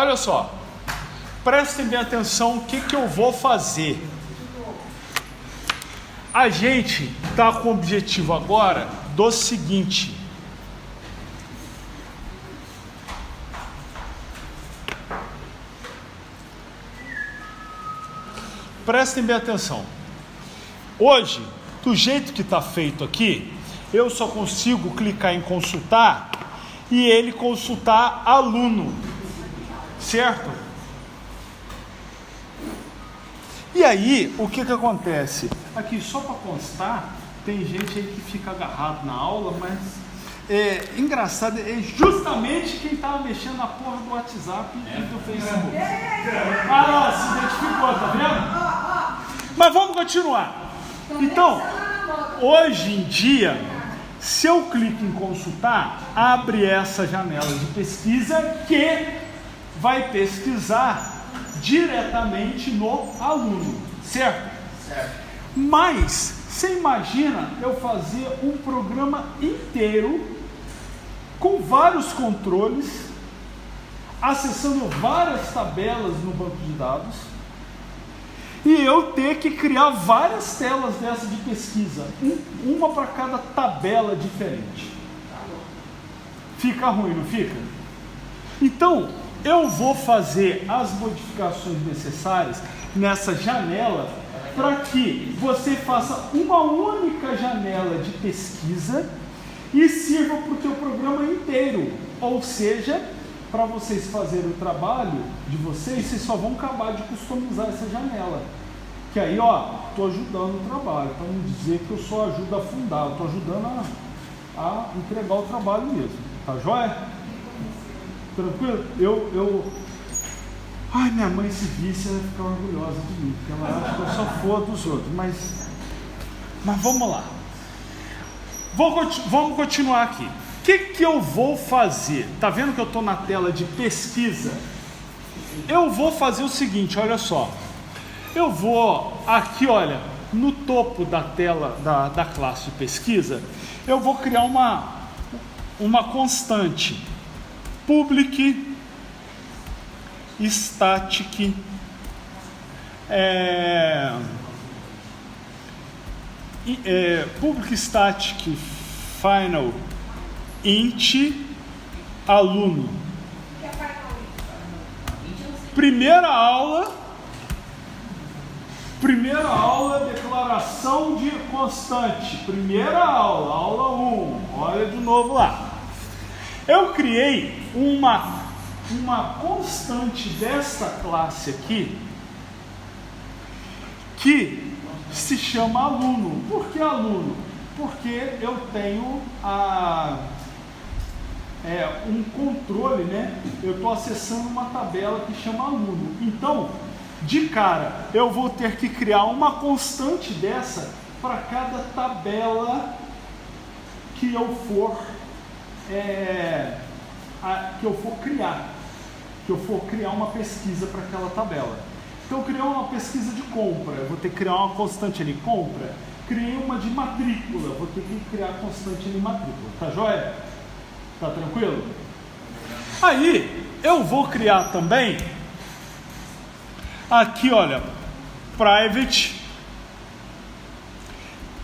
olha só, prestem bem atenção o que eu vou fazer. A gente está com o objetivo agora do seguinte: prestem bem atenção. Hoje, do jeito que está feito aqui, eu só consigo clicar em consultar e ele consultar aluno, certo? E aí, o que acontece? Aqui, só para constar, tem gente aí que fica agarrado na aula, mas engraçado, é justamente quem estava mexendo na porra do WhatsApp e do Facebook. Ah lá, se identificou, tá vendo? Mas vamos continuar. Então, hoje em dia, se eu clico em consultar, abre essa janela de pesquisa que vai pesquisar diretamente no aluno, certo? Certo. Mas, você imagina eu fazer um programa inteiro com vários controles, acessando várias tabelas no banco de dados, e eu ter que criar várias telas dessas de pesquisa, uma para cada tabela diferente. Fica ruim, não fica? Então, eu vou fazer as modificações necessárias nessa janela para que você faça uma única janela de pesquisa e sirva para o teu programa inteiro. Ou seja, para vocês fazerem o trabalho de vocês só vão acabar de customizar essa janela. Que aí, ó, estou ajudando o trabalho, para não dizer que eu só ajudo a fundar, eu estou ajudando a entregar o trabalho mesmo. Tá joia? Tranquilo? Ai, minha mãe se visse, ela ia ficar orgulhosa de mim, porque ela acha que eu só for dos outros, mas vamos lá. Vamos continuar aqui. O que eu vou fazer? Tá vendo que eu estou na tela de pesquisa? Eu vou fazer o seguinte, olha só. Eu vou aqui, olha, no topo da tela da classe de pesquisa, eu vou criar uma constante. Public static public static final int aluno. Primeira aula, declaração de constante. Primeira aula, aula 1. Olha de novo lá. Eu criei uma constante desta classe aqui que se chama aluno. Por que aluno? Porque eu tenho um controle, né? Eu estou acessando uma tabela que chama aluno. Então, de cara, eu vou ter que criar uma constante dessa para cada tabela que eu for criar uma pesquisa para aquela tabela. Então, eu criei uma pesquisa de compra, eu vou ter que criar uma constante ali, compra. Criei uma de matrícula, vou ter que criar constante ali, matrícula. Tá joia? Tá tranquilo? Aí, eu vou criar também, aqui olha, private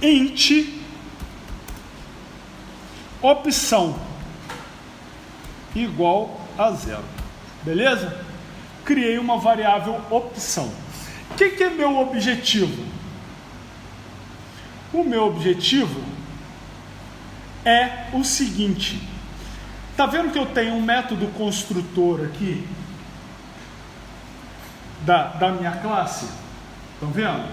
int opção igual a 0. Beleza? Criei uma variável opção. O que é meu objetivo? O meu objetivo é o seguinte. Tá vendo que eu tenho um método construtor aqui da minha classe? Estão vendo?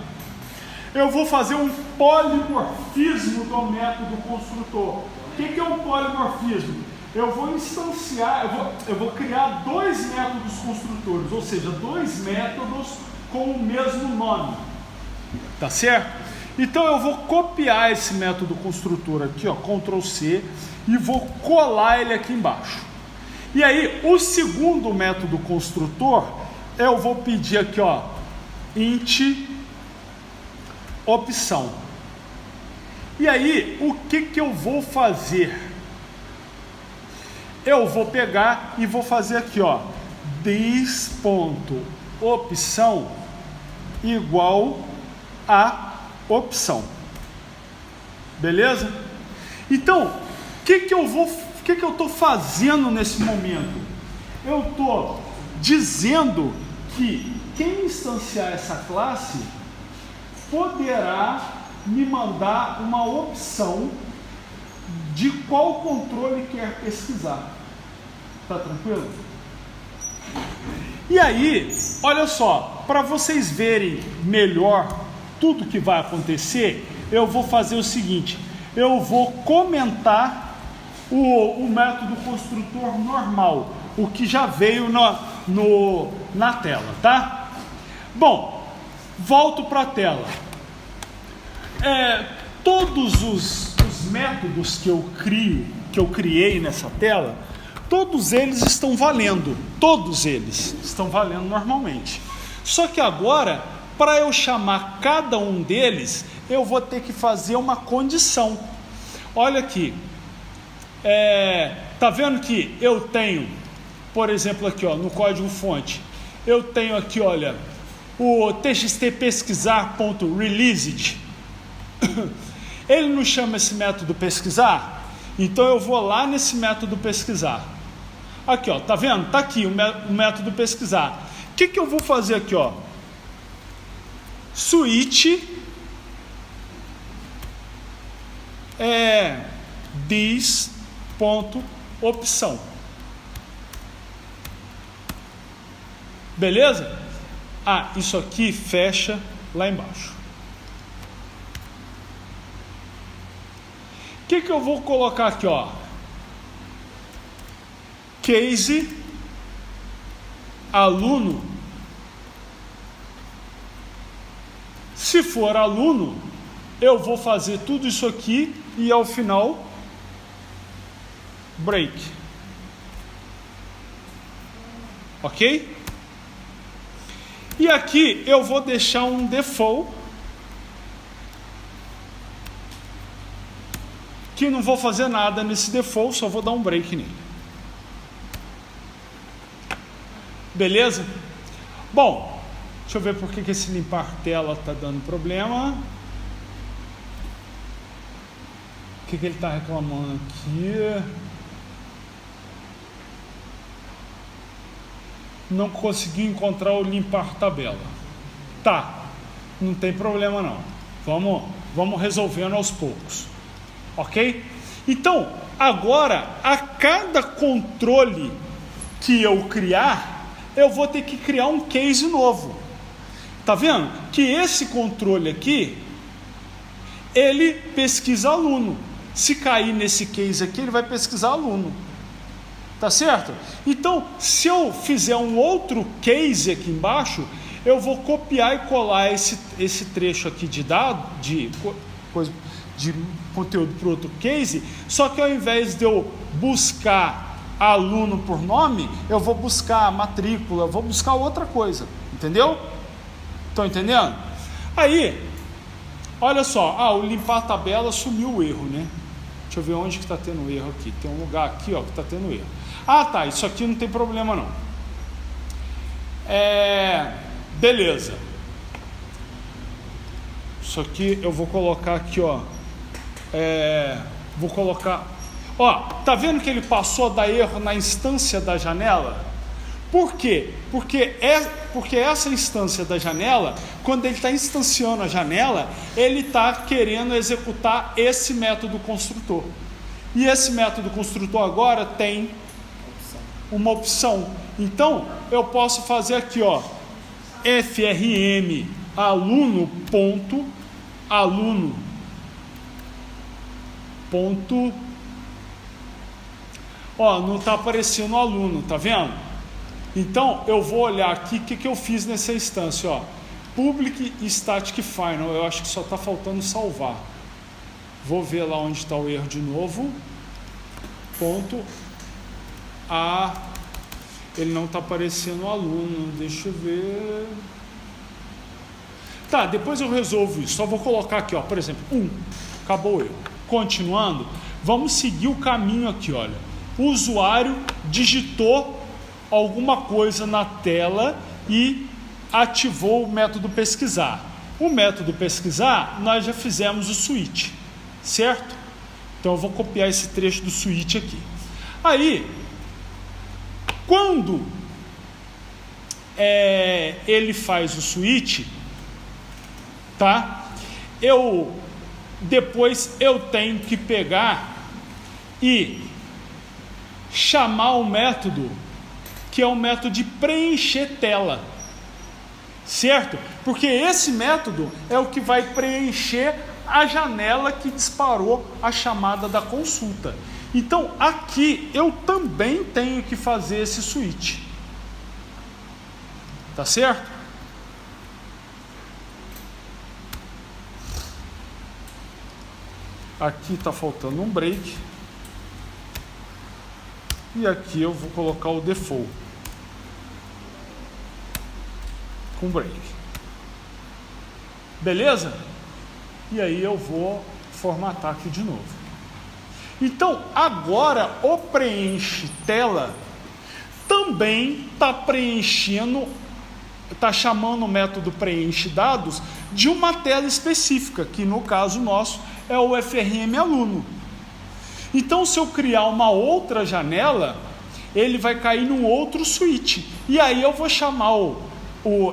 Eu vou fazer um polimorfismo do método construtor. O que é um polimorfismo? Eu vou instanciar, eu vou criar dois métodos construtores, ou seja, dois métodos com o mesmo nome. Tá certo? Então eu vou copiar esse método construtor aqui, ó, Ctrl C, e vou colar ele aqui embaixo. E aí, o segundo método construtor, eu vou pedir aqui, ó, int opção. E aí, o que eu vou fazer? Eu vou pegar e vou fazer aqui, ó, this.opção igual a opção. Beleza? Então, o que eu estou fazendo nesse momento? Eu estou dizendo que quem instanciar essa classe poderá me mandar uma opção de qual controle quer pesquisar. Tá tranquilo? E aí, olha só, para vocês verem melhor tudo que vai acontecer, eu vou fazer o seguinte: eu vou comentar o método construtor normal, o que já veio na tela, tá? Bom, volto para a tela. Todos os métodos que eu criei nessa tela, todos eles estão valendo. Todos eles estão valendo normalmente. Só que agora, para eu chamar cada um deles, eu vou ter que fazer uma condição. Olha aqui. Tá vendo que eu tenho, por exemplo, aqui ó, no código fonte, eu tenho aqui, olha, o txt pesquisar.released. Ele não chama esse método pesquisar? Então eu vou lá nesse método pesquisar. Aqui ó, tá vendo? Tá aqui o método pesquisar. O que eu vou fazer aqui ó? Switch this.opção. Beleza? Isso aqui fecha lá embaixo. O que eu vou colocar aqui, ó? Case aluno. Se for aluno, eu vou fazer tudo isso aqui e ao final break. Ok? E aqui eu vou deixar um default que não vou fazer nada nesse default, só vou dar um break nele. Beleza? Bom, deixa eu ver por que esse limpar tela está dando problema. O que ele está reclamando aqui? Não consegui encontrar o limpar tabela. Tá, não tem problema não. Vamos resolvendo aos poucos. Ok? Então, agora, a cada controle que eu criar, eu vou ter que criar um case novo. Tá vendo? Que esse controle aqui, ele pesquisa aluno. Se cair nesse case aqui, ele vai pesquisar aluno. Tá certo? Então, se eu fizer um outro case aqui embaixo, eu vou copiar e colar esse trecho aqui de dado, de conteúdo para outro case, só que ao invés de eu buscar aluno por nome, eu vou buscar a matrícula, vou buscar outra coisa, entendeu? Estão entendendo? Aí, olha só, o limpar a tabela sumiu o erro, né? Deixa eu ver onde que está tendo erro aqui. Tem um lugar aqui ó, que está tendo erro. Tá, isso aqui não tem problema não. Beleza. Isso aqui eu vou colocar aqui, ó. Vou colocar. Tá vendo que ele passou a dar erro na instância da janela? Por quê? Porque essa instância da janela, quando ele está instanciando a janela, ele está querendo executar esse método construtor. E esse método construtor agora tem uma opção. Então, eu posso fazer aqui, ó, frm aluno. Não está aparecendo o aluno, tá vendo? Então, eu vou olhar aqui o que eu fiz nessa instância, ó. Public static final, eu acho que só está faltando salvar. Vou ver lá onde está o erro de novo. Ele não está aparecendo o aluno, deixa eu ver. Tá, depois eu resolvo isso, só vou colocar aqui, ó, por exemplo, acabou o erro. Continuando, vamos seguir o caminho aqui, olha. O usuário digitou alguma coisa na tela e ativou o método pesquisar. O método pesquisar, nós já fizemos o switch, certo? Então eu vou copiar esse trecho do switch aqui. Aí, quando ele faz o switch, tá? Depois eu tenho que pegar e chamar o método, que é o método de preencher tela, certo? Porque esse método é o que vai preencher a janela que disparou a chamada da consulta. Então aqui eu também tenho que fazer esse switch, tá certo? Aqui está faltando um break. E aqui eu vou colocar o default com break. Beleza? E aí eu vou formatar aqui de novo. Então agora o preenche tela também está preenchendo, está chamando o método preenche dados de uma tela específica, que no caso nosso é o FRM aluno. Então, se eu criar uma outra janela, ele vai cair num outro switch. E aí eu vou chamar o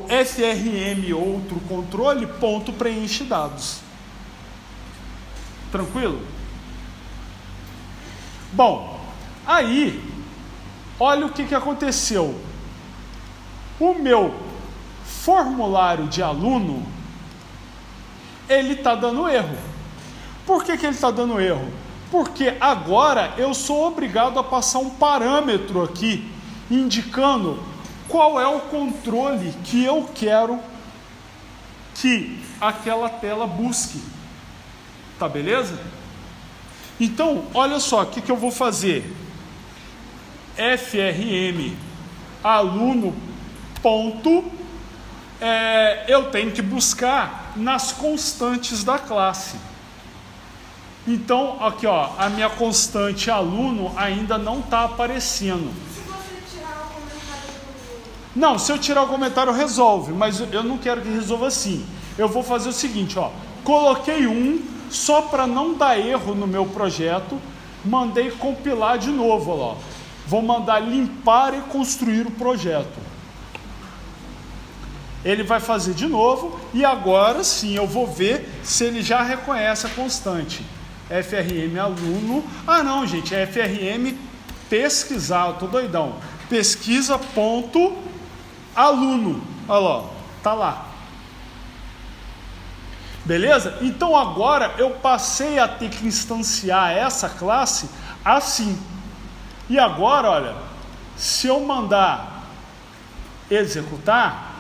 FRM outro controle ponto preenche dados. Tranquilo? Bom, aí, olha o que aconteceu. O meu formulário de aluno, ele está dando erro. Por que ele está dando erro? Porque agora eu sou obrigado a passar um parâmetro aqui, indicando qual é o controle que eu quero que aquela tela busque. Tá beleza? Então, olha só, o que eu vou fazer? FRM aluno ponto, eu tenho que buscar nas constantes da classe. Então, aqui ó, a minha constante aluno ainda não está aparecendo. Se você tirar o comentário do... Não, se eu tirar o comentário resolve, mas eu não quero que resolva assim. Eu vou fazer o seguinte, ó, coloquei só para não dar erro no meu projeto, mandei compilar de novo, ó. Vou mandar limpar e construir o projeto. Ele vai fazer de novo e agora sim eu vou ver se ele já reconhece a constante. FRM aluno, não gente, é FRM pesquisar, eu tô doidão, pesquisa ponto aluno, olha lá, tá lá, beleza? Então agora eu passei a ter que instanciar essa classe assim, e agora olha, se eu mandar executar,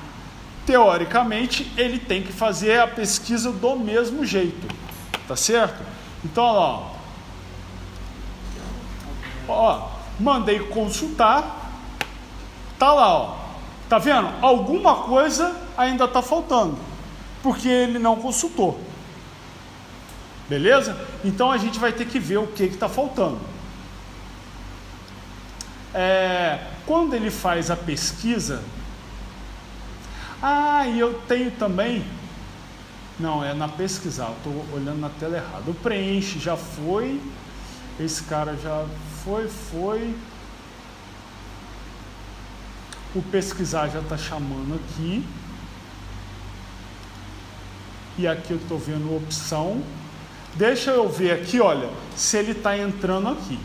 teoricamente ele tem que fazer a pesquisa do mesmo jeito, tá certo? Então, ó, mandei consultar, tá lá, ó, tá vendo? Alguma coisa ainda está faltando, porque ele não consultou, beleza? Então a gente vai ter que ver o que está faltando. Quando ele faz a pesquisa, e eu tenho também. Não, é na pesquisar, estou olhando na tela errada. O preenche já foi, esse cara já foi. O pesquisar já está chamando aqui. E aqui eu estou vendo opção. Deixa eu ver aqui, olha, se ele está entrando aqui,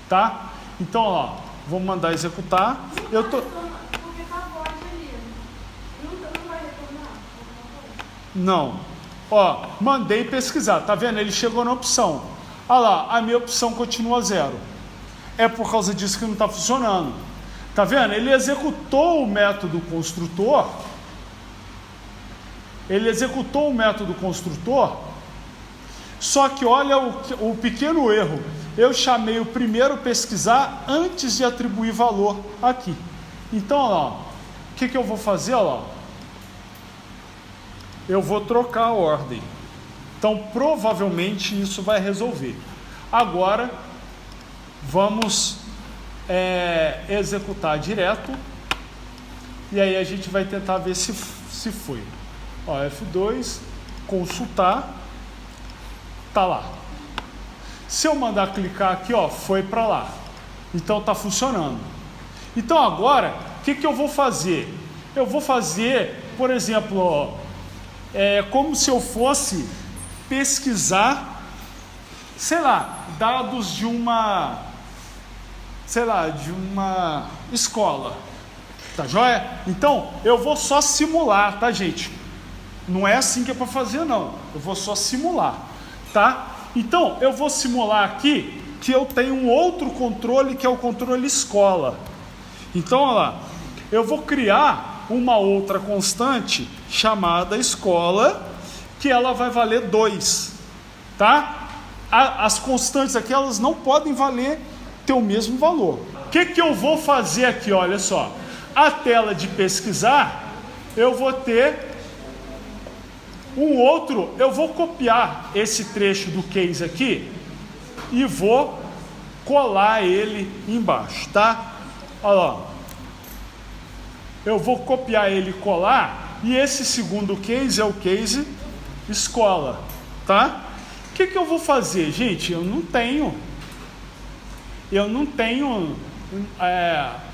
tá? Então, ó, vou mandar executar. Eu tô... Porque tá a voz ali. Não vai retornar? Não. Ó, mandei pesquisar, tá vendo? Ele chegou na opção. Olha lá, a minha opção continua 0. É por causa disso que não está funcionando. Tá vendo? Ele executou o método construtor. Só que olha o pequeno erro. Eu chamei o primeiro pesquisar antes de atribuir valor aqui. Então, ó, o que eu vou fazer, ó? Eu vou trocar a ordem. Então, provavelmente isso vai resolver. Agora, vamos executar direto, e aí a gente vai tentar ver se foi. Ó, F2, consultar, tá lá. Se eu mandar clicar aqui, ó, foi para lá. Então tá funcionando. Então agora, o que eu vou fazer? Eu vou fazer, por exemplo, ó, como se eu fosse pesquisar, sei lá, dados de uma escola, tá joia? Então, eu vou só simular, tá, gente? Não é assim que é para fazer, não. Eu vou só simular, tá? Então, eu vou simular aqui que eu tenho um outro controle, que é o controle escola. Então, olha lá, eu vou criar uma outra constante chamada escola, que ela vai valer 2, tá? As constantes aqui, elas não podem ter o mesmo valor. O que eu vou fazer aqui? Olha só, a tela de pesquisar, eu vou ter eu vou copiar esse trecho do case aqui e vou colar ele embaixo, tá? Olha lá, eu vou copiar ele e colar, e esse segundo case é o case escola, tá? O que eu vou fazer, gente? Eu não tenho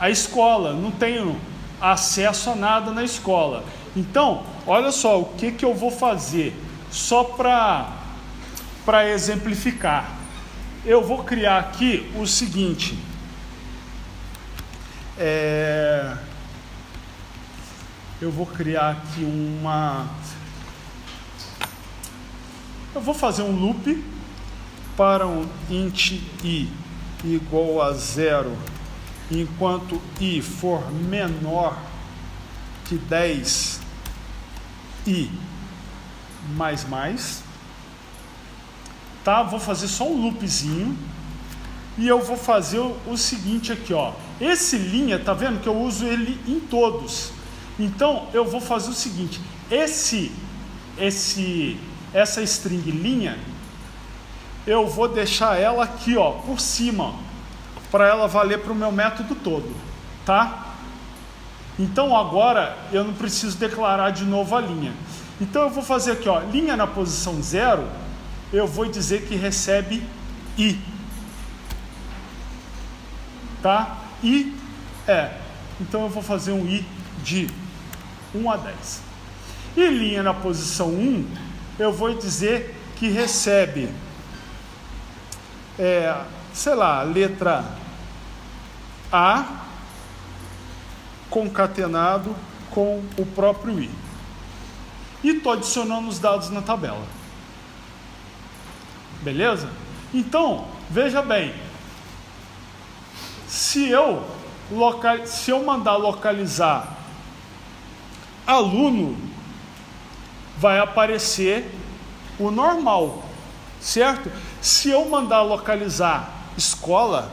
a escola, não tenho acesso a nada na escola. Então, olha só, o que eu vou fazer, só para exemplificar. Eu vou criar aqui o seguinte, eu vou criar aqui eu vou fazer um loop para um int i igual a 0, enquanto i for menor que 10 i mais, tá? Vou fazer só um loopzinho e eu vou fazer o seguinte aqui, ó. Esse linha, tá vendo que eu uso ele em todos? Então eu vou fazer o seguinte: essa string linha, eu vou deixar ela aqui, ó, por cima, para ela valer para o meu método todo, tá? Então agora eu não preciso declarar de novo a linha. Então eu vou fazer aqui, ó, linha na posição 0, eu vou dizer que recebe i, tá? Então eu vou fazer um i de 1 a 10. E linha na posição 1, eu vou dizer que recebe, sei lá, letra A concatenado com o próprio i. E estou adicionando os dados na tabela. Beleza? Então, veja bem, se eu mandar localizar aluno, vai aparecer o normal, certo? Se eu mandar localizar escola,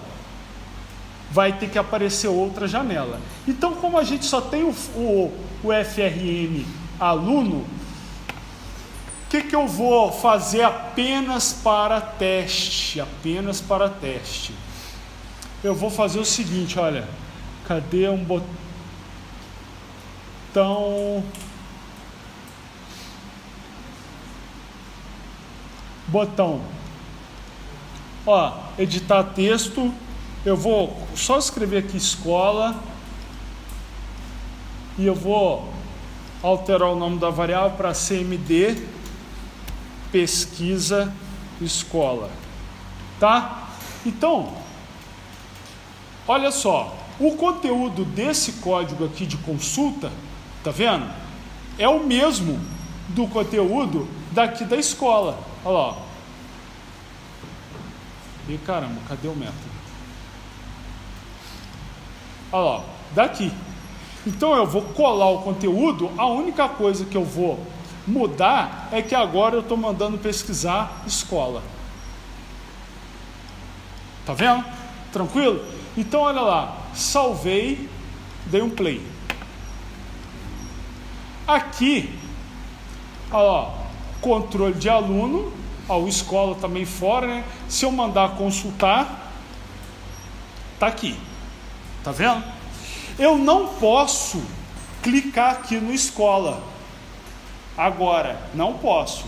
vai ter que aparecer outra janela. Então, como a gente só tem o FRN aluno, o que eu vou fazer apenas para teste? Eu vou fazer o seguinte, olha, cadê um botão, ó, editar texto. Eu vou só escrever aqui escola e eu vou alterar o nome da variável para CMD pesquisa escola, tá? Então, olha só, o conteúdo desse código aqui de consulta, tá vendo? É o mesmo do conteúdo daqui da escola. Olha lá. E caramba, cadê o método? Olha lá, daqui. Então eu vou colar o conteúdo, a única coisa que eu vou mudar é que agora eu estou mandando pesquisar escola. Tá vendo? Tranquilo? Então olha lá, salvei, dei um play. Aqui, ó, controle de aluno, ó, o escola também fora, né? Se eu mandar consultar, tá aqui. Tá vendo? Eu não posso clicar aqui no escola. Agora, não posso.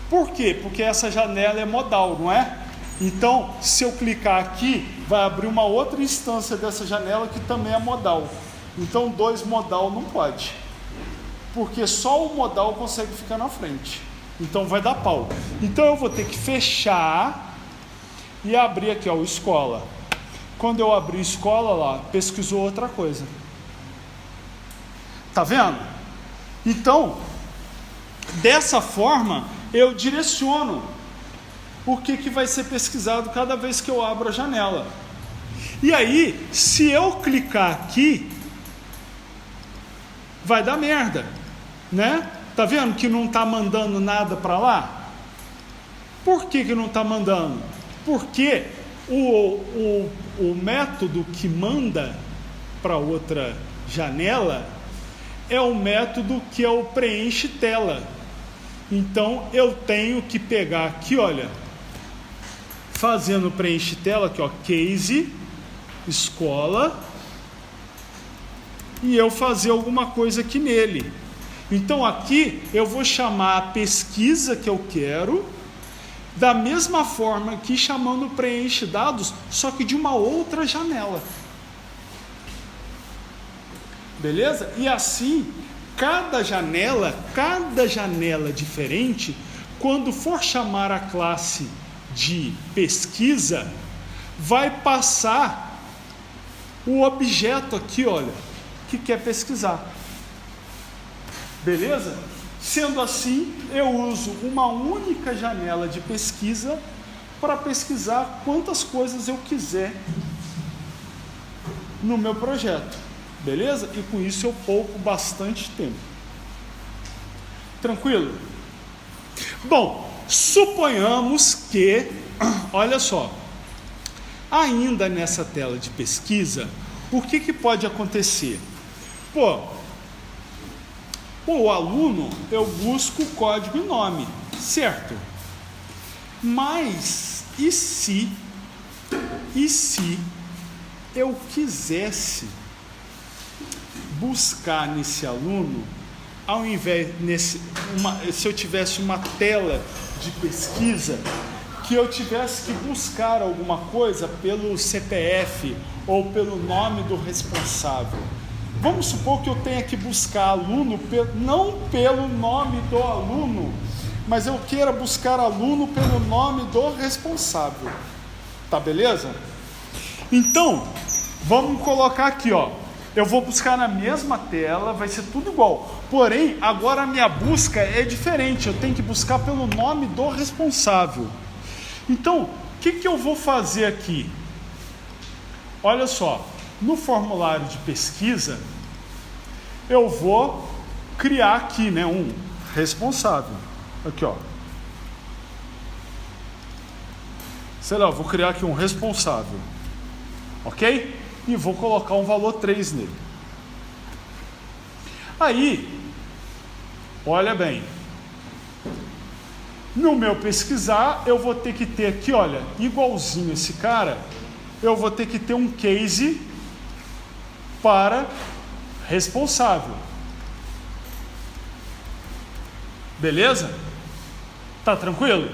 Por quê? Porque essa janela é modal, não é? Então, se eu clicar aqui, vai abrir uma outra instância dessa janela que também é modal. Então, 2 modal não pode. Porque só o modal consegue ficar na frente. Então, vai dar pau. Então, eu vou ter que fechar e abrir aqui, ó, o escola. Quando eu abrir escola lá, pesquisou outra coisa. Tá vendo? Então, dessa forma, eu direciono o que vai ser pesquisado cada vez que eu abro a janela. E aí, se eu clicar aqui, vai dar merda, né? Tá vendo que não está mandando nada para lá? Por que não está mandando? Porque o método que manda para outra janela é o método que é o preenche tela. Então eu tenho que pegar aqui, olha, fazendo preenche tela aqui, ó, case, escola, e eu fazer alguma coisa aqui nele. Então aqui eu vou chamar a pesquisa que eu quero, da mesma forma que chamando preenche dados, só que de uma outra janela. Beleza? E assim, cada janela diferente, quando for chamar a classe de pesquisa, vai passar o objeto aqui, olha, que quer pesquisar. Beleza? Sendo assim, eu uso uma única janela de pesquisa para pesquisar quantas coisas eu quiser no meu projeto. Beleza? E com isso eu poupo bastante tempo. Tranquilo? Bom, suponhamos que, olha só, ainda nessa tela de pesquisa, o que pode acontecer? O aluno, eu busco código e nome, certo? Mas, e se eu quisesse buscar nesse aluno, ao invés, se eu tivesse uma tela de pesquisa, que eu tivesse que buscar alguma coisa pelo CPF ou pelo nome do responsável. Vamos supor que eu tenha que buscar aluno, não pelo nome do aluno, mas eu queira buscar aluno pelo nome do responsável. Tá beleza? Então, vamos colocar aqui, ó. Eu vou buscar na mesma tela, vai ser tudo igual. Porém, agora a minha busca é diferente. Eu tenho que buscar pelo nome do responsável. Então, o que eu vou fazer aqui? Olha só. No formulário de pesquisa, eu vou criar aqui, né, um responsável. Aqui, ó. Sei lá, eu vou criar aqui um responsável. Ok? E vou colocar um valor 3 nele. Aí, olha bem. No meu pesquisar, eu vou ter que ter aqui, olha, igualzinho esse cara, eu vou ter que ter um case para responsável. Beleza? Tá tranquilo?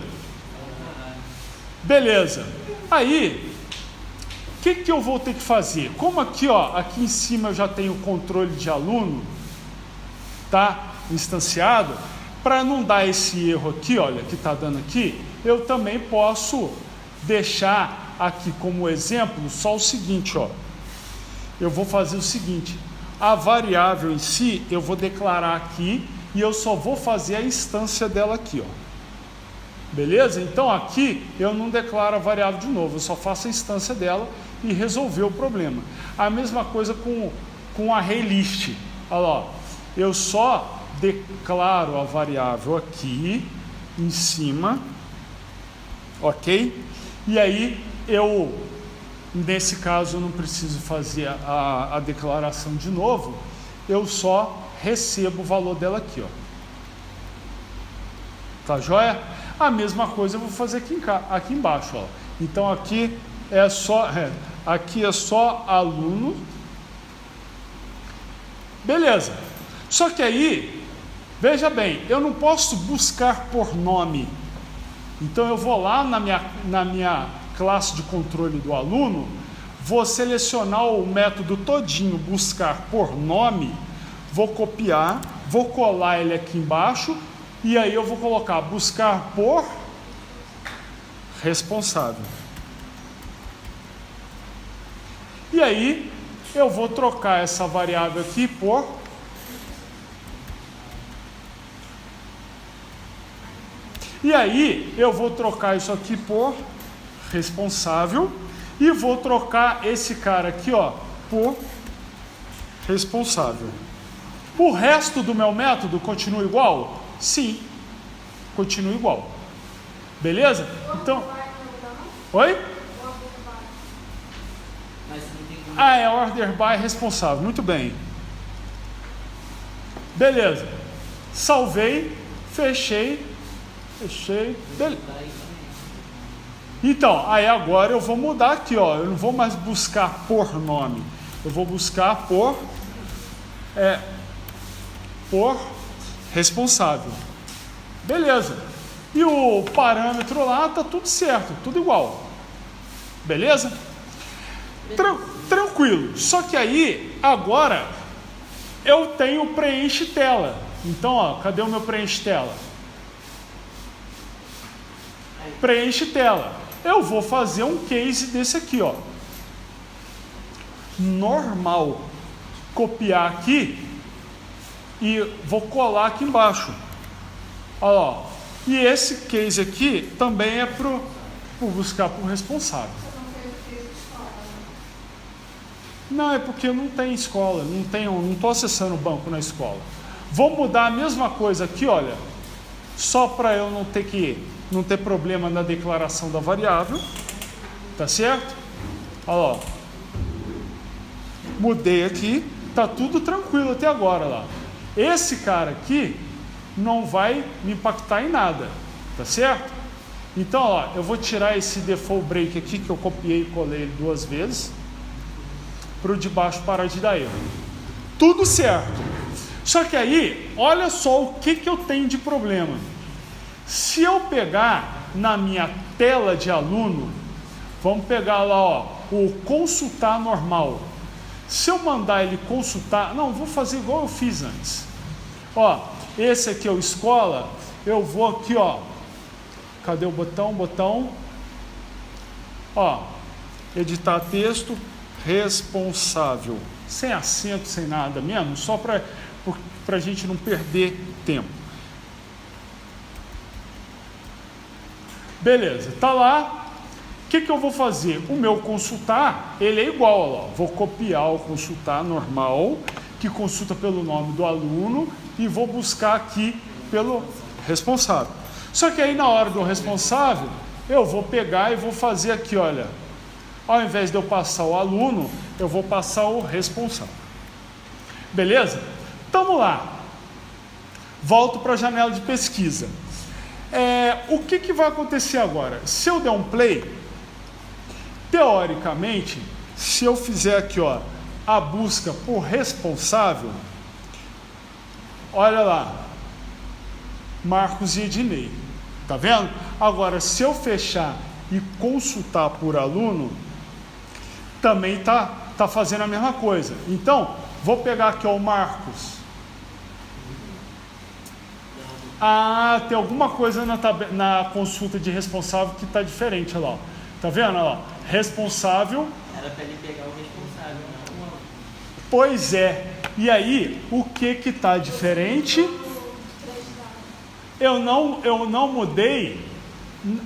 Beleza. Aí, o que eu vou ter que fazer? Como aqui, ó, aqui em cima eu já tenho o controle de aluno, tá? Instanciado, para não dar esse erro aqui, olha, que tá dando aqui, eu também posso deixar aqui como exemplo só o seguinte, ó. Eu vou fazer o seguinte, a variável em si, eu vou declarar aqui e eu só vou fazer a instância dela aqui, ó. Beleza? Então aqui eu não declaro a variável de novo, eu só faço a instância dela e resolver o problema. A mesma coisa com a array list. Olha lá, eu só declaro a variável aqui em cima, ok? E aí eu, nesse caso, eu não preciso fazer a declaração de novo, eu só recebo o valor dela aqui, ó. Tá joia? A mesma coisa eu vou fazer aqui embaixo, ó. Então aqui é só aqui é só aluno. Beleza. Só que aí, veja bem, eu não posso buscar por nome. Então eu vou lá na minha classe de controle do aluno, vou selecionar o método todinho, buscar por nome, vou copiar, vou colar ele aqui embaixo, e aí eu vou colocar buscar por responsável. E aí eu vou trocar essa variável aqui por e aí eu vou trocar isso aqui por responsável e vou trocar esse cara aqui, ó, por responsável. O resto do meu método continua igual? Sim, continua igual. Beleza? Então, oi? É order by responsável. Muito bem. Beleza. Salvei, fechei. Beleza. Então, aí agora eu vou mudar aqui, ó. Eu não vou mais buscar por nome. Eu vou buscar por responsável. Beleza. E o parâmetro lá tá tudo certo, tudo igual. Beleza? Tranquilo. Só que aí, agora, eu tenho preenche tela. Então, ó, cadê o meu preenche tela? Preenche tela. Eu vou fazer um case desse aqui, ó. Normal. Copiar aqui e vou colar aqui embaixo. Olha lá. E esse case aqui também é para buscar por responsável. Não, é porque não tem escola, não estou acessando o banco na escola. Vou mudar a mesma coisa aqui, olha, só para eu não ter problema na declaração da variável, tá certo? Olha lá, mudei aqui, tá tudo tranquilo até agora lá. Esse cara aqui não vai me impactar em nada, tá certo? Então, ó, eu vou tirar esse default break aqui que eu copiei e colei ele 2 vezes. Para o de baixo parar de dar erro. Tudo certo. Só que aí, olha só o que eu tenho de problema. Se eu pegar na minha tela de aluno, vamos pegar lá, ó, o consultar normal. Se eu mandar ele consultar, não, vou fazer igual eu fiz antes. Ó, esse aqui é o escola, eu vou aqui, ó. Cadê o botão? Botão. Ó, editar texto. Responsável, sem acento, sem nada mesmo, só para a gente não perder tempo. Beleza, tá lá. O que eu vou fazer? O meu consultar, ele é igual, ó, vou copiar o consultar normal, que consulta pelo nome do aluno, e vou buscar aqui pelo responsável. Só que aí na hora do responsável, eu vou pegar e vou fazer aqui, olha. Ao invés de eu passar o aluno, eu vou passar o responsável. Beleza? Então, vamos lá. Volto para a janela de pesquisa. O que vai acontecer agora? Se eu der um play, teoricamente, se eu fizer aqui, ó, a busca por responsável, olha lá, Marcos e Ednei. Tá vendo? Agora, se eu fechar e consultar por aluno, também tá fazendo a mesma coisa. Então, vou pegar aqui ó, o Marcos. Ah, tem alguma coisa na consulta de responsável que está diferente, olha lá. Tá vendo? Olha lá. Responsável. Era para ele pegar o responsável, não o aluno. Pois é. E aí, o que está diferente? Eu não mudei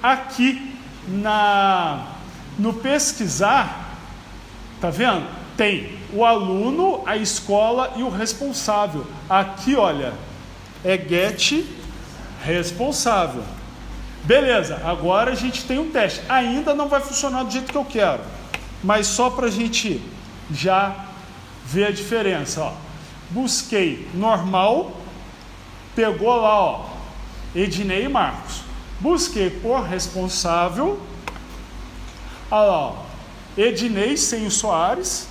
aqui no pesquisar. Tá vendo? Tem o aluno, a escola e o responsável. Aqui, olha, é get responsável. Beleza, agora a gente tem um teste. Ainda não vai funcionar do jeito que eu quero, mas só para a gente já ver a diferença. Ó. Busquei normal, pegou lá, ó, Ednei e Marcos. Busquei por responsável. Olha lá, ó. Ednei sem o Soares,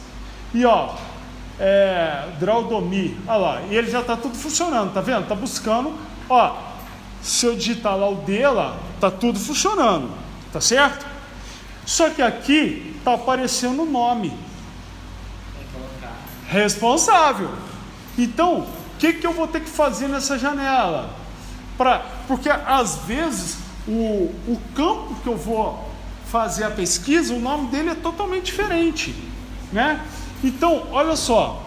e ó, Draudomi, olha lá, e ele já está tudo funcionando, tá vendo? Tá buscando, ó, se eu digitar lá o D lá, tá tudo funcionando, tá certo? Só que aqui tá aparecendo o nome, Tem que colocar. responsável. Então, o que eu vou ter que fazer nessa janela? Porque às vezes o campo que eu vou fazer a pesquisa, o nome dele é totalmente diferente, né? Então, olha só,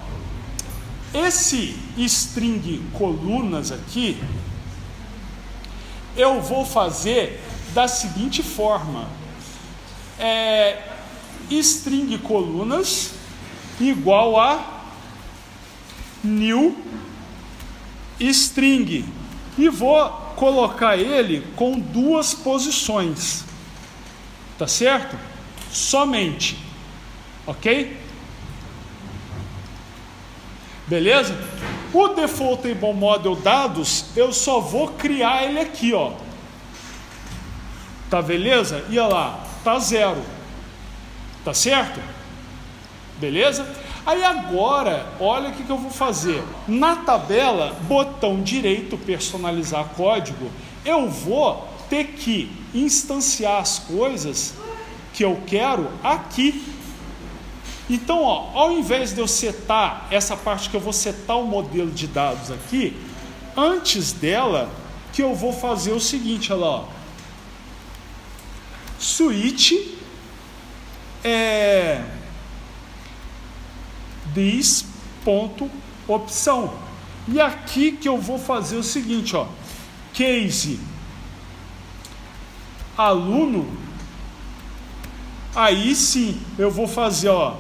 esse string colunas aqui, eu vou fazer da seguinte forma: string colunas igual a new string, e vou colocar ele com 2 posições, tá certo? Somente, ok? Beleza? O defaultable model dados, eu só vou criar ele aqui, ó. Tá beleza? E olha lá, tá 0. Tá certo? Beleza? Aí agora, olha o que eu vou fazer. Na tabela, botão direito, personalizar código, eu vou ter que instanciar as coisas que eu quero aqui. Então, ó, ao invés de eu setar essa parte que eu vou setar o modelo de dados aqui, antes dela, que eu vou fazer o seguinte, olha lá, ó. Switch this ponto opção. E aqui que eu vou fazer o seguinte, ó, case aluno, aí sim eu vou fazer, ó,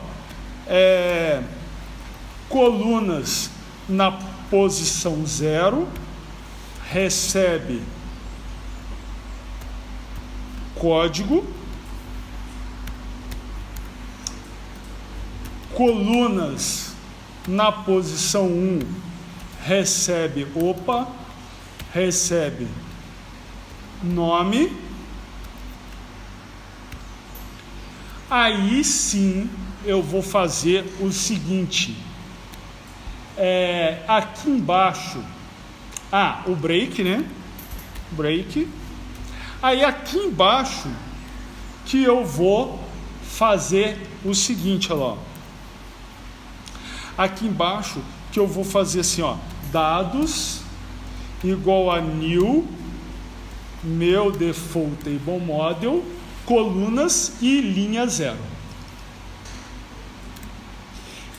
colunas na posição 0, recebe código, colunas na posição 1, recebe nome. Aí sim eu vou fazer o seguinte, aqui embaixo, o break, né? Break. Aí aqui embaixo que eu vou fazer o seguinte, olha lá. Aqui embaixo que eu vou fazer assim, ó, dados igual a new, meu defaultable model, colunas e linha 0.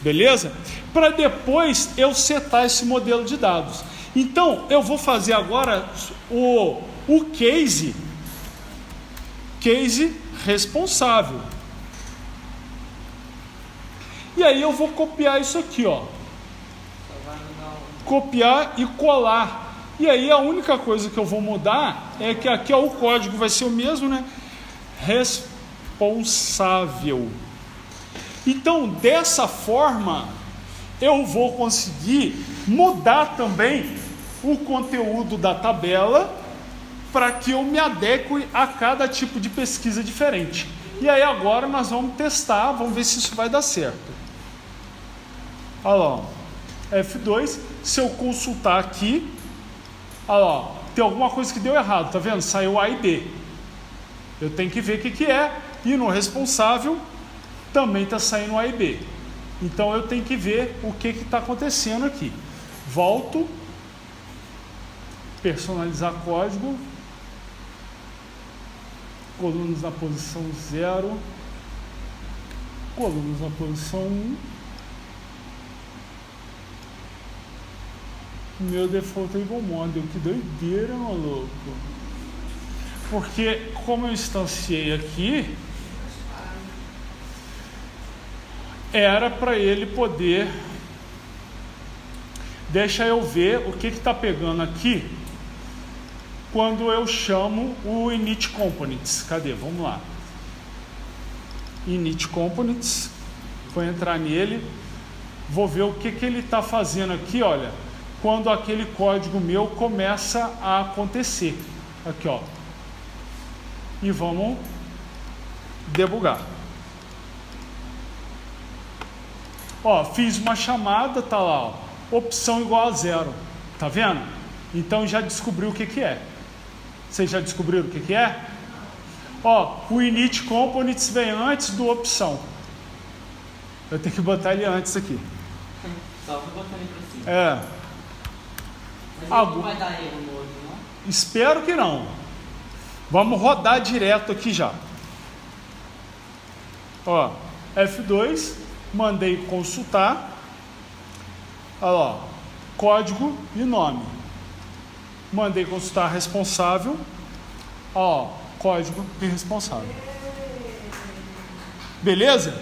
Beleza? Para depois eu setar esse modelo de dados. Então, eu vou fazer agora o case responsável. E aí eu vou copiar isso aqui, ó. Copiar e colar. E aí a única coisa que eu vou mudar é que aqui, ó, o código vai ser o mesmo, né? Responsável. Então, dessa forma, eu vou conseguir mudar também o conteúdo da tabela para que eu me adeque a cada tipo de pesquisa diferente. E aí agora nós vamos testar, vamos ver se isso vai dar certo. Olha lá, ó. F2, se eu consultar aqui, olha lá, ó, tem alguma coisa que deu errado, tá vendo? Saiu A e B. Eu tenho que ver o que é, e no responsável também está saindo A e B. Então eu tenho que ver o que está acontecendo aqui. Volto, personalizar código, colunas na posição 0, colunas na posição 1, meu defaultable model, que doideira, maluco. Porque como eu instanciei aqui, era para ele poder, deixa eu ver o que está pegando aqui quando eu chamo o init components. Cadê? Vamos lá. Init components, vou entrar nele, vou ver o que ele está fazendo aqui, olha, quando aquele código meu começa a acontecer. Aqui, ó. E vamos debugar. Ó, fiz uma chamada, tá lá, ó, opção igual a 0. Tá vendo? Então já descobriu o que é. Vocês já descobriram o que é? Ó, o init components vem antes do opção. Eu tenho que botar ele antes aqui. Só vou botar ele pra cima. É. Mas Ah, ele não vai dar erro no outro, não? Espero que não. Vamos rodar direto aqui já. Ó, F2, mandei consultar. Olha lá, ó, código e nome. Mandei consultar responsável. Ó, código e responsável. Beleza?